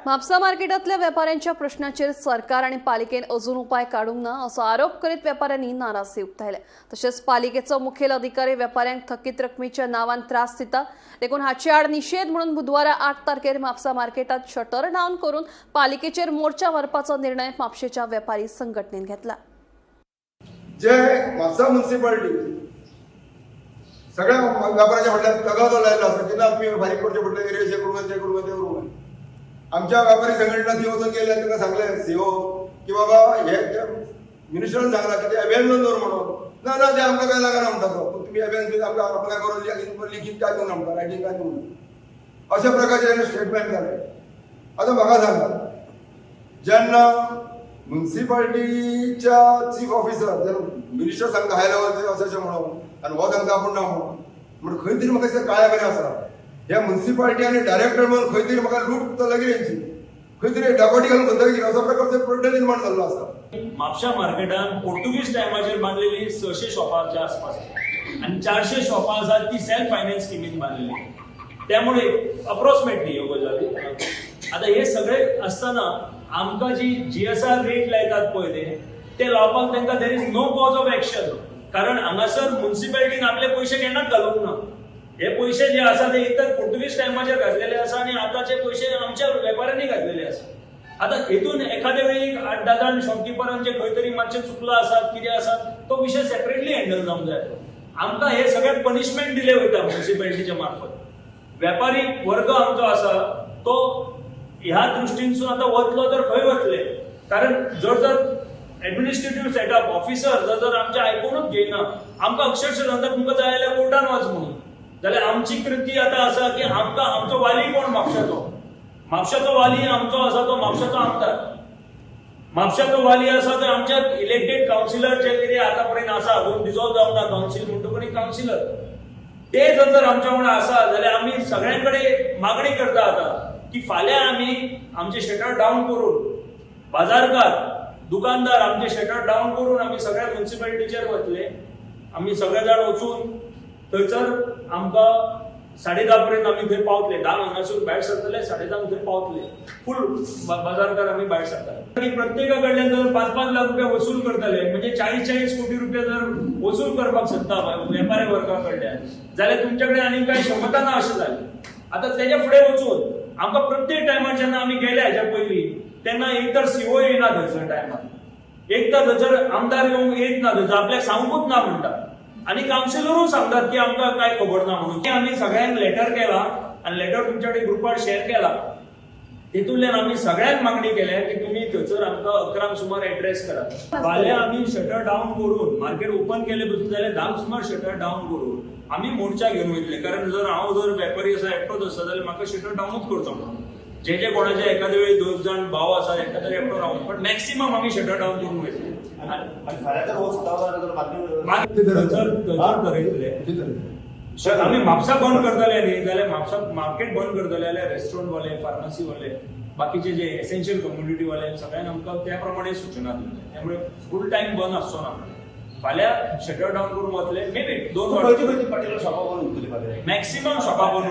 म्हापसा मार्केटातल्या व्यापाऱ्यांच्या प्रश्नाचेर सरकार आणि पालिकेन अजून उपाय काडूंक ना असो आरोप करीत व्यापाऱ्यांनी नाराजी उक्तायल्या। तशेंच पालिकेचो मुखेल अधिकारी व्यापाऱ्यांक थकीत रकमेच्या नांवान त्रास दिता देखून हाचे आड निषेध म्हणून बुधवारा 8 तारखेर म्हापसा मार्केटात शटर डावन करून पालिकेचेर मोर्चा व्हरपाचो निर्णय म्हापशेच्या व्यापारी संघटनेन घेतला। जे म्हापसा म्युनिसिपालिटी सगळ्या व्यापाऱ्याच्या फाटल्यान तगादो लायलो आसा, तेन्ना आमी फारीक करचे पडले, एरिया चेक करून ते करून आमच्या व्यापारी संघटना ती वचून गेले, तांकां सांगले सीओ की बाबा हे मिनिस्टरान सांगला की ते अभ्यान दवर म्हणून ना ना ते आमकां काय लागना म्हणटा तो, तुम्ही अभ्यान आमकां अप्लाय करून लिखीत काय दिवन आमकां रायटींग काय दिवन अशा प्रकारचे स्टेटमेंट जाले। आता म्हाका सांगा, जेन्ना म्युनिसिपालिटीच्या चीफ ऑफिसर जेन्ना मिनिस्टर सांगता हाय लेवलचे अशें म्हणून आनी हो सांगता आपूण ना म्हणून खंय तरी म्हाका दिसता काळ्या बरें आसा ह्या म्युनिसिपालिटी आनी डायरेक्टर म्हणून खंय तरी म्हाका लूट लागली यांची, खंय तरी डाकोटी घालून खंय अशा प्रकारचे प्रश्न निर्माण जाल्लो आसा। म्हापशा मार्केटान पोर्तुगीज टायमाचेर बांदलेली 600 शॉपांच्या आसपास आणि 400 शॉपां आसात ती सेल्फ फायनान्स स्किमीन बांदलेली, त्यामुळे अप्रोक्सिमेटली ह्यो गजाली। आता हे सगळे असताना आमकां जी GSR रेट लायतात पळय ते लावपाक तांकां there is no cause of action, कारण हांगासर म्युनिसिपालिटीन आपले पयशे केन्नाच घालूंक ना। हे पैसे जे आसा ते इतर पोर्तुगीज टायमाचेर घातलेले आसा आणि आताचे पैसे आमच्या व्यापाऱ्यांनी घातलेले आसा। आता हेतून एखाद्या वेळी 8-10 शॉपकीपरांचे खंय तरी मातशें चुकला आसात, कितें आसा तो विषय सेपरेटली हँडल जावंक जाय। आमकां हे सगळे पनिशमेंट दिले वयता म्युनिसिपालिटीच्या मार्फत। व्यापारी वर्ग आमचो आसा तो ह्या दृश्टीनसून आता वतलो तर खंय वतले, कारण जर एडमिनिस्ट्रेटिव्ह सेटअप ऑफिसर जर आमच्या आयकूनच घेयना, आमकां अक्षरशः सांगता तुमकां जाय जाल्यार कोर्टान वच म्हणून, जाल्यार आमची कृती आता असा की आमकां आमचो वाली कोण म्हापशाचो वाली आमचो आसा तो म्हापशाचो आमदार। म्हापशाचो वाली आसा तो आमच्या इलेक्टेड काउन्सिलर जे कितें आतापर्यंत आसा, अजून डिझॉल्व जावंक ना काउन्सिल म्हणटकूच काउन्सिलर ते जर आमच्या वांगडा आसा जाल्यार आमी सगळ्यांकडे मागणी करता आता की फाल्यां आमी आमचे शटर डावन करून बाजारकार दुकानदार आमचे शटर डावन करून आमी सगळ्या म्युनिसिपालिटीचेर वतले। आमी सगळे जाण वचून थंयसर आमकां 10:30 पर्यंत आमी थंय पावतले, 10 हांगासून भायर सरतले, 10:30 थंय पावतले, फुल बाजारकार आमी भायर सरतले। आणि प्रत्येका कडल्यान जर 5-5 लाख रुपया वसूल करतले म्हणजे 40-40 कोटी रुपया जर वसूल करपाक शकता व्यापारी वर्गा कडल्यान जाल्यार तुमचे कडेन आनी कांय क्षमता ना अशें जालें। आता तेच्या फुडें वचून आमकां प्रत्येक टायमार जेन्ना आमी गेले हेच्या पयलीं तेन्ना एक तर सीओ येना थंयसर टायमार, एक तर थंयसर आमदार येत ना, थंयसर आपल्याक सांगूंकूच ना म्हणटा आणि काउन्सिलरूच सांगतात की आमकां काय खबर ना म्हणून। आम्ही सगळ्यांक लेटर केला आणि लेटर तुमच्या कडेन ग्रुपार शेअर केला, तेतूंतल्यान आमी सगळ्यांक मागणी केल्या की तुम्ही थंयसर आमकां 11 सुमार एड्रेस करा। फाल्यां आमी शटर डावन करून मार्केट ओपन केले बसून जाल्यार 10 सुमार शटर डावन करून आमी मोर्चा घेवन वयतले, कारण हांव जर व्यापारी आसा एकटोच आसा जाल्यार म्हाका शटर डावनूच करचो म्हणून। जे कोणाचे एखाद्या वेळी 2 जाण भाव आसा एखाद्या एकटो रावून, पण मॅक्सिमम आमी शटर डावन करून वयतले। आम्ही म्हापसा बंद करतले न्ही जाल्यार म्हापसा मार्केट बंद करतले जाल्यार रेस्टॉरंट वाले, फार्मसी वाले, बाकीचे जे एसेन्शियल कम्युनिटी वाले सगळ्यांक आमकां त्या प्रमाणे सूचना दिल्या, त्यामुळे फुल टाइम बंद आसचो ना। फाल्यां शटर डावन करून वतले, मे बी 2 मॅक्सिमम शॉपा बंद